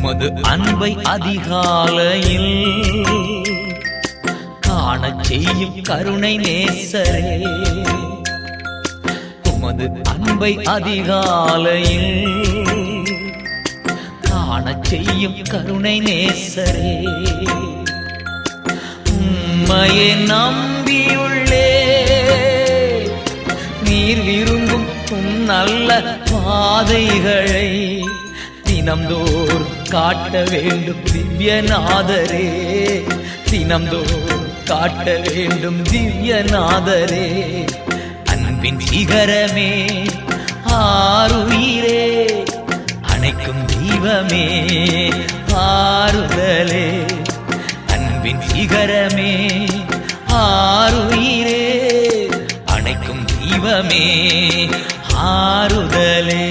உமது அன்பை அதிகாலையில் காணச் செய்யும் கருணை நேசரே. உமது அன்பை அதிகாலையில் காணச் செய்யும் கருணை நேசரே. உம்மையே நம்பியுள்ளே நீர் விரும்பும் நல்ல பாதைகளை தினம்தோறும் காட்ட வேண்டும் திவ்யநாதரே. தினம்தோறும் காட்ட வேண்டும் திவ்யநாதரே. அன்பின் சிகரமே ஆருயிரே, அணைக்கும் தெய்வமே ஆறுதலே. அன்பின் சிகரமே ஆருயிரே, அணைக்கும் தெய்வமே ஆறுதலே.